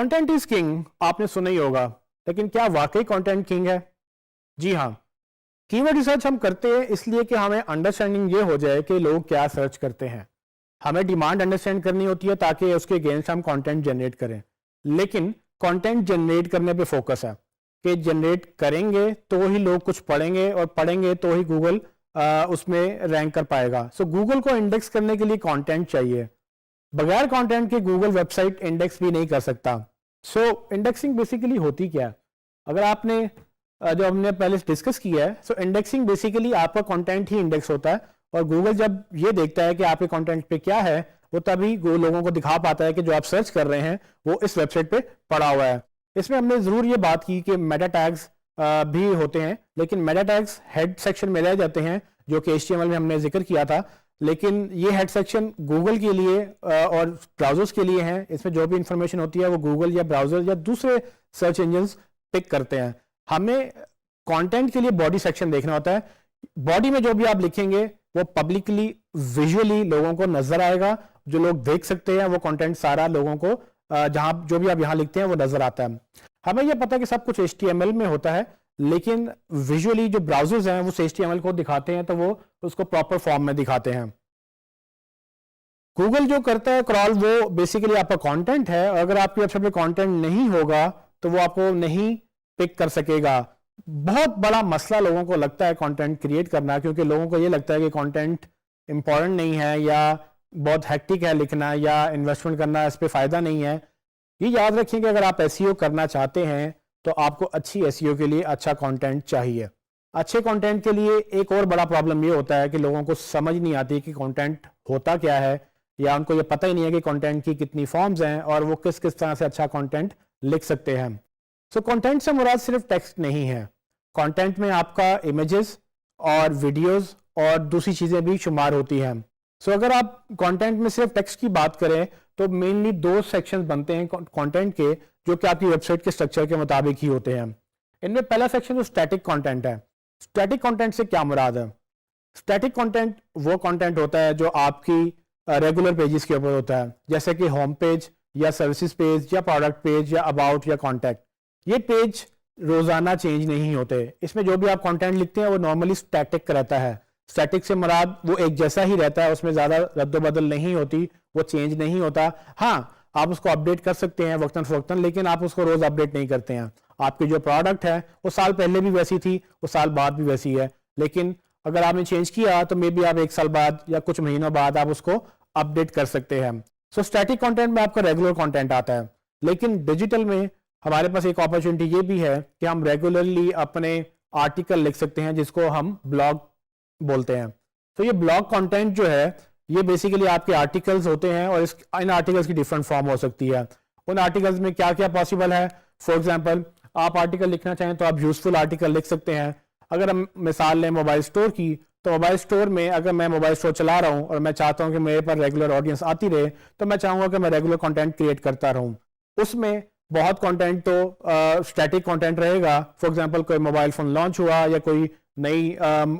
Content is king आपने सुना ही होगा, लेकिन क्या वाकई कंटेंट किंग है? जी हाँ, कीवर्ड रिसर्च हम करते हैं इसलिए कि हमें अंडरस्टैंडिंग ये हो जाए कि लोग क्या सर्च करते हैं। हमें डिमांड अंडरस्टैंड करनी होती है ताकि उसके अगेंस्ट हम कंटेंट जनरेट करें। लेकिन कंटेंट जनरेट करने पे फोकस है कि जनरेट करेंगे तो ही लोग कुछ पढ़ेंगे, और पढ़ेंगे तो ही गूगल उसमें रैंक कर पाएगा। सो गूगल को इंडेक्स करने के लिए कंटेंट चाहिए। बगैर कंटेंट के गूगल वेबसाइट इंडेक्स भी नहीं कर सकता। सो इंडेक्सिंग बेसिकली होती क्या है? अगर आपने जो हमने पहले डिस्कस किया है, सो इंडेक्सिंग बेसिकली आपका कंटेंट ही इंडेक्स होता है, और गूगल जब ये देखता है कि आपके कंटेंट पे क्या है, वो तभी लोगों को दिखा पाता है कि जो आप सर्च कर रहे हैं वो इस वेबसाइट पे पड़ा हुआ है। इसमें हमने जरूर ये बात की कि मेटा टैग्स भी होते हैं, लेकिन मेटा टैग्स हेड सेक्शन में रह जाते हैं जो कि HTML में हमने जिक्र किया था। लेकिन ये हेड सेक्शन गूगल के लिए और ब्राउजर्स के लिए हैं। इसमें जो भी इंफॉर्मेशन होती है वो गूगल या ब्राउजर या दूसरे सर्च इंजन पिक करते हैं। हमें कंटेंट के लिए बॉडी सेक्शन देखना होता है। बॉडी में जो भी आप लिखेंगे वो पब्लिकली विजुअली लोगों को नजर आएगा, जो लोग देख सकते हैं वो कंटेंट सारा लोगों को जहां जो भी आप यहां लिखते हैं वो नजर आता है। हमें यह पता है कि सब कुछ HTML में होता है, लेकिन विजुअली जो ब्राउजर्स हैं वो HTML को दिखाते हैं तो वो उसको प्रॉपर फॉर्म में दिखाते हैं। गूगल जो करता है क्रॉल, वो बेसिकली आपका कंटेंट है, और अगर आपकी वेबसाइट पे कंटेंट नहीं होगा तो वो आपको नहीं पिक कर सकेगा। बहुत बड़ा मसला लोगों को लगता है कंटेंट क्रिएट करना, क्योंकि लोगों को ये लगता है कि कंटेंट इंपॉर्टेंट नहीं है, या बहुत हेक्टिक है लिखना, या इन्वेस्टमेंट करना इस पर फायदा नहीं है। ये याद रखें कि अगर आप SEO करना चाहते हैं तो आपको अच्छी SEO के लिए अच्छा कंटेंट चाहिए। अच्छे कंटेंट के लिए एक और बड़ा प्रॉब्लम ये होता है कि लोगों को समझ नहीं आती कि कंटेंट होता क्या है, या उनको ये पता ही नहीं है कि कंटेंट की कितनी फॉर्म्स हैं और वो किस किस तरह से अच्छा कंटेंट लिख सकते हैं। सो कंटेंट से मुराद सिर्फ टेक्स्ट नहीं है। कंटेंट में आपका इमेजेस और वीडियोस और दूसरी चीज़ें भी शुमार होती हैं। सो अगर आप कंटेंट में सिर्फ टेक्स्ट की बात करें तो मेनली 2 सेक्शंस बनते हैं कंटेंट के, जो कि आपकी वेबसाइट के स्ट्रक्चर के मुताबिक ही होते हैं। इनमें पहला सेक्शन जो स्टैटिक कंटेंट है। स्टैटिक कंटेंट से क्या मुराद है? स्टैटिक कंटेंट वो कंटेंट होता है जो आपकी रेगुलर पेजेस के ऊपर होता है, जैसे कि होम पेज या सर्विसेज पेज या प्रोडक्ट पेज या अबाउट या कॉन्टैक्ट। ये पेज रोजाना चेंज नहीं होते। इसमें जो भी आप कंटेंट लिखते हैं वो नॉर्मली स्टैटिक रहता है। स्टैटिक से मुराद वो एक जैसा ही रहता है, उसमें ज्यादा रद्दोबदल नहीं होती, वो चेंज नहीं होता। हाँ, आप उसको अपडेट कर सकते हैं वक्तन फवक्तन, लेकिन आप उसको रोज अपडेट नहीं करते हैं। आपकी जो प्रोडक्ट है वो साल पहले भी वैसी थी, वो साल बाद भी वैसी है, लेकिन अगर आपने चेंज किया तो मे बी आप 1 साल बाद या कुछ महीनों बाद आप उसको अपडेट कर सकते हैं। सो स्टैटिक कंटेंट में आपका रेगुलर कंटेंट आता है, लेकिन डिजिटल में हमारे पास एक अपॉर्चुनिटी ये भी है कि हम रेगुलरली अपने आर्टिकल लिख सकते हैं, जिसको हम ब्लॉग बोलते हैं। तो ये ब्लॉग कंटेंट जो है ये बेसिकली आपके आर्टिकल्स होते हैं, और इन आर्टिकल्स की डिफरेंट फॉर्म हो सकती है। उन आर्टिकल्स में क्या क्या पॉसिबल है? फॉर एग्जांपल, आप आर्टिकल लिखना चाहें तो आप यूजफुल आर्टिकल लिख सकते हैं। अगर हम मिसाल लें मोबाइल स्टोर की, तो मोबाइल स्टोर में अगर मैं मोबाइल स्टोर चला रहा हूं और मैं चाहता हूं कि मेरे पर रेगुलर ऑडियंस आती रहे, तो मैं चाहूंगा कि मैं रेगुलर कंटेंट क्रिएट करता रहूं। उसमें बहुत कंटेंट तो स्टैटिक कंटेंट रहेगा। फॉर एग्जांपल, कोई मोबाइल फोन लॉन्च हुआ या कोई नई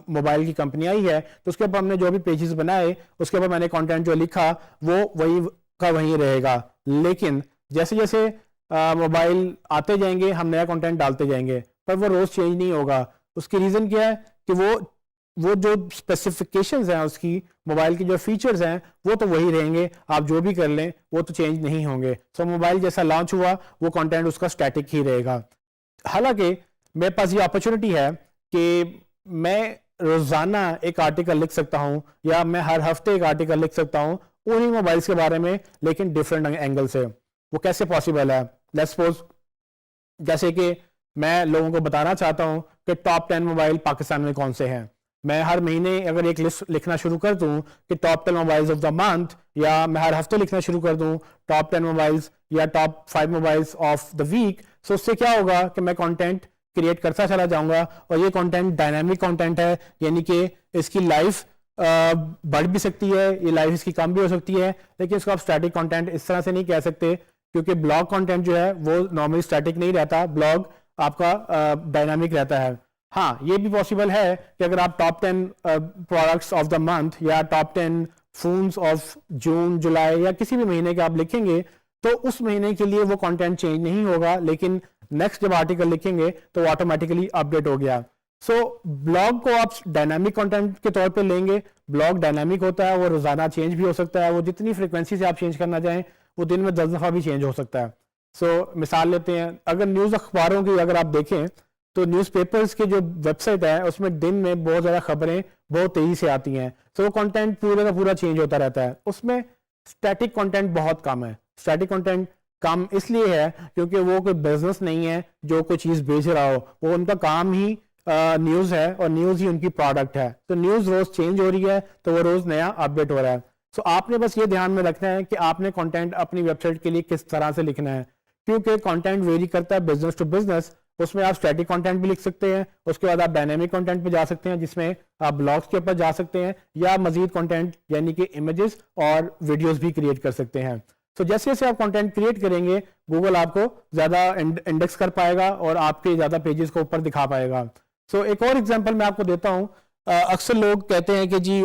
मोबाइल की कंपनी आई है, तो उसके ऊपर हमने जो भी पेजेस बनाए उसके ऊपर मैंने कंटेंट जो लिखा वो वही का वही रहेगा। लेकिन जैसे जैसे मोबाइल आते जाएंगे हम नया कंटेंट डालते जाएंगे, पर वो रोज चेंज नहीं होगा। उसकी रीजन क्या है कि वो जो स्पेसिफिकेशंस हैं उसकी, मोबाइल की जो फीचर्स हैं वो तो वही रहेंगे, आप जो भी कर लें वो तो चेंज नहीं होंगे। सो मोबाइल जैसा लॉन्च हुआ वो कंटेंट उसका स्टैटिक ही रहेगा। हालांकि मेरे पास ये अपॉर्चुनिटी है कि मैं रोजाना एक आर्टिकल लिख सकता हूं, या मैं हर हफ्ते एक आर्टिकल लिख सकता हूं उन्हीं मोबाइल्स के बारे में, लेकिन डिफरेंट एंगल से। वो कैसे पॉसिबल है? लेट्स सपोज, जैसे कि मैं लोगों को बताना चाहता हूं कि टॉप 10 मोबाइल पाकिस्तान में कौन से हैं। मैं हर महीने अगर एक लिस्ट लिखना शुरू कर दूं कि top 10 mobiles of the month, या मैं हर हफ्ते लिखना शुरू कर दूं टॉप 10 मोबाइल्स या top 5 mobiles of the week, so उससे क्या होगा कि मैं कंटेंट क्रिएट करता चला जाऊंगा, और ये कंटेंट डायनामिक कंटेंट है, यानी कि इसकी लाइफ बढ़ भी सकती है, ये लाइफ इसकी कम भी हो सकती है। लेकिन इसको आप स्टैटिक कंटेंट इस तरह से नहीं कह सकते, क्योंकि ब्लॉग कंटेंट जो है वो नॉर्मली स्टैटिक नहीं रहता, ब्लॉग आपका डायनामिक रहता है। हाँ, ये भी पॉसिबल है कि अगर आप top 10 products of the month या टॉप 10 फोन्स ऑफ जून जुलाई या किसी भी महीने के आप लिखेंगे, तो उस महीने के लिए वो कंटेंट चेंज नहीं होगा, लेकिन नेक्स्ट जब आर्टिकल लिखेंगे तो ऑटोमेटिकली अपडेट हो गया। सो ब्लॉग को आप डायनामिक कंटेंट के तौर पे लेंगे। ब्लॉग डायनामिक होता है, वो रोजाना चेंज भी हो सकता है, वो जितनी फ्रीक्वेंसी से आप चेंज करना चाहें वो दिन में 10 दफा भी चेंज हो सकता है। सो मिसाल लेते हैं, अगर न्यूज़ अखबारों की अगर आप देखें तो न्यूज़पेपर्स की जो वेबसाइट है उसमें दिन में बहुत ज़्यादा खबरें बहुत तेज़ी से आती हैं। सो वो कंटेंट पूरे का पूरा चेंज होता रहता है। उसमें स्टैटिक कंटेंट बहुत कम है। स्टैटिक कंटेंट कम इसलिए है क्योंकि वो कोई बिजनेस नहीं है जो कोई चीज़ बेच रहा हो, वो उनका काम ही न्यूज़ है और न्यूज़ ही उनकी प्रोडक्ट है। तो न्यूज़ रोज़ चेंज हो रही है, तो वो रोज़ नया अपडेट हो रहा है। सो आपने बस ये ध्यान में रखना है कि आपने कंटेंट अपनी वेबसाइट के लिए किस तरह से लिखना है, क्योंकि कंटेंट वेरी करता है बिजनेस टू बिजनेस। उसमें आप स्टैटिक कंटेंट भी लिख सकते हैं, उसके बाद आप डायनेमिक कंटेंट पे जा सकते हैं जिसमें आप ब्लॉग्स के ऊपर जा सकते हैं, या मजीद कंटेंट यानी कि इमेजेस और वीडियोस भी क्रिएट कर सकते हैं। तो जैसे जैसे आप कंटेंट क्रिएट करेंगे गूगल आपको ज्यादा इंडेक्स कर पाएगा और आपके ज्यादा पेजेस को ऊपर दिखा पाएगा। सो एक और एग्जांपल मैं आपको देता हूं। अक्सर लोग कहते हैं कि जी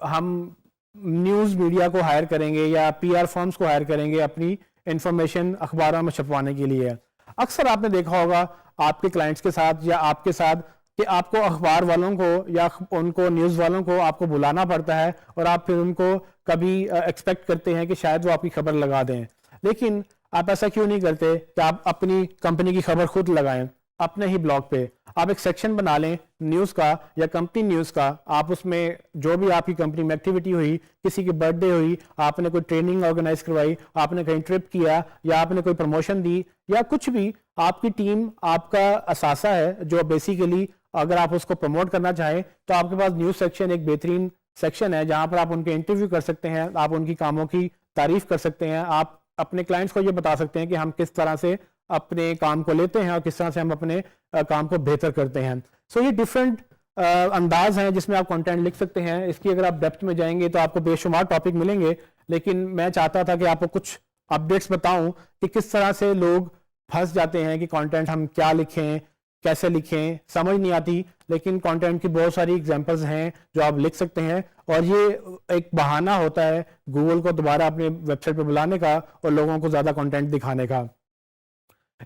हम न्यूज़ मीडिया को हायर करेंगे या पीआर फर्म्स को हायर करेंगे अपनी इंफॉर्मेशन अखबारों में छपवाने के लिए। अक्सर आपने देखा होगा आपके क्लाइंट्स के साथ या आपके साथ कि आपको अखबार वालों को या उनको न्यूज़ वालों को आपको बुलाना पड़ता है और आप फिर उनको कभी एक्सपेक्ट करते हैं कि शायद वो आपकी खबर लगा दें। लेकिन आप ऐसा क्यों नहीं करते कि आप अपनी कंपनी की खबर खुद लगाएं अपने ही ब्लॉग पे। आप एक सेक्शन बना लें न्यूज़ का या कंपनी न्यूज़ का। आप उसमें जो भी आपकी कंपनी में एक्टिविटी हुई, किसी की बर्थडे हुई, आपने कोई ट्रेनिंग ऑर्गेनाइज करवाई, आपने कहीं ट्रिप किया या आपने कोई प्रमोशन दी या कुछ भी, आपकी टीम आपका असासा है जो बेसिकली अगर आप उसको प्रमोट करना चाहें तो आपके पास न्यूज़ सेक्शन एक बेहतरीन सेक्शन है जहां पर आप उनके इंटरव्यू कर सकते हैं, आप उनकी कामों की तारीफ कर सकते हैं, आप अपने क्लाइंट्स को ये बता सकते हैं कि हम किस तरह से अपने काम को लेते हैं और किस तरह से हम अपने काम को बेहतर करते हैं। सो ये डिफरेंट अंदाज हैं जिसमें आप कंटेंट लिख सकते हैं। इसकी अगर आप डेप्थ में जाएंगे तो आपको बेशुमार टॉपिक मिलेंगे, लेकिन मैं चाहता था कि आपको कुछ अपडेट्स बताऊं कि किस तरह से लोग फंस जाते हैं कि कंटेंट हम क्या लिखें, कैसे लिखें, समझ नहीं आती। लेकिन कंटेंट की बहुत सारी एग्जांपल्स हैं जो आप लिख सकते हैं और ये एक बहाना होता है गूगल को दोबारा अपने वेबसाइट पर बुलाने का और लोगों को ज्यादा कंटेंट दिखाने का।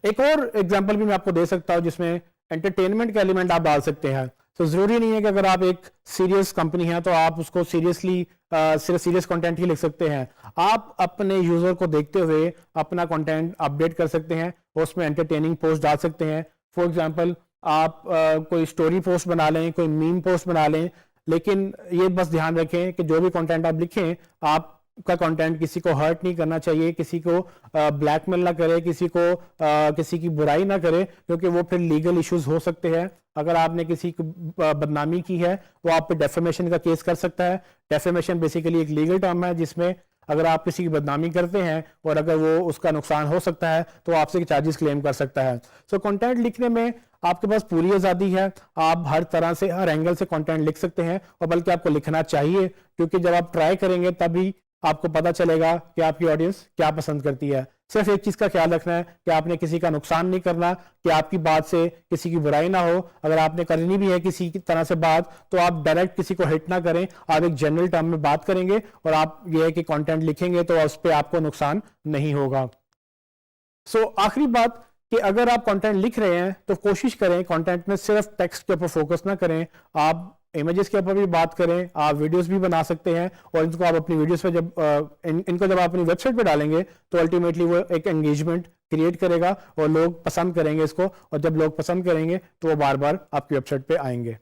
एक और एग्जांपल भी मैं आपको दे सकता हूं जिसमें एंटरटेनमेंट का एलिमेंट आप डाल सकते हैं। तो जरूरी नहीं है कि अगर आप एक सीरियस कंपनी है तो आप उसको सीरियसली सिर्फ सीरियस कंटेंट ही लिख सकते हैं। आप अपने यूजर को देखते हुए अपना कंटेंट अपडेट कर सकते हैं, उसमें एंटरटेनिंग पोस्ट डाल सकते हैं। फॉर एग्जांपल आप कोई स्टोरी पोस्ट बना लें, कोई मीम पोस्ट बना लें, लेकिन ये बस ध्यान रखें कि जो भी कंटेंट आप लिखें आपका कंटेंट किसी को हर्ट नहीं करना चाहिए, किसी को ब्लैकमेल ना करे, किसी की बुराई ना करे, क्योंकि वो फिर लीगल इश्यूज हो सकते हैं। अगर आपने किसी की बदनामी की है वो आप पे डेफेमेशन का केस कर सकता है। डेफेमेशन बेसिकली एक लीगल टर्म है जिसमें अगर आप किसी की बदनामी करते हैं और अगर वो उसका नुकसान हो सकता है तो आपसे चार्जेस क्लेम कर सकता है। सो कंटेंट लिखने में आपके पास पूरी आज़ादी है, आप हर तरह से हर एंगल से कंटेंट लिख सकते हैं और बल्कि आपको लिखना चाहिए, क्योंकि जब आप ट्राई करेंगे तभी आपको पता चलेगा कि आपकी ऑडियंस क्या पसंद करती है। सिर्फ एक चीज का ख्याल रखना है कि आपने किसी का नुकसान नहीं करना, कि आपकी बात से किसी की बुराई ना हो। अगर आपने करनी भी है किसी की तरह से बात तो आप डायरेक्ट किसी को हिट ना करें, आप एक जनरल टर्म में बात करेंगे और आप ये है कि कंटेंट लिखेंगे तो उस पर आपको नुकसान नहीं होगा। सो आखिरी बात कि अगर आप कंटेंट लिख रहे हैं तो कोशिश करें कंटेंट में सिर्फ टेक्स्ट के ऊपर फोकस ना करें, आप इमेजेस के ऊपर भी बात करें, आप वीडियोस भी बना सकते हैं और इनको आप अपनी वीडियोस पे इनको जब आप अपनी वेबसाइट पे डालेंगे तो अल्टीमेटली वो एक एंगेजमेंट क्रिएट करेगा और लोग पसंद करेंगे इसको, और जब लोग पसंद करेंगे तो वो बार बार आपकी वेबसाइट पे आएंगे।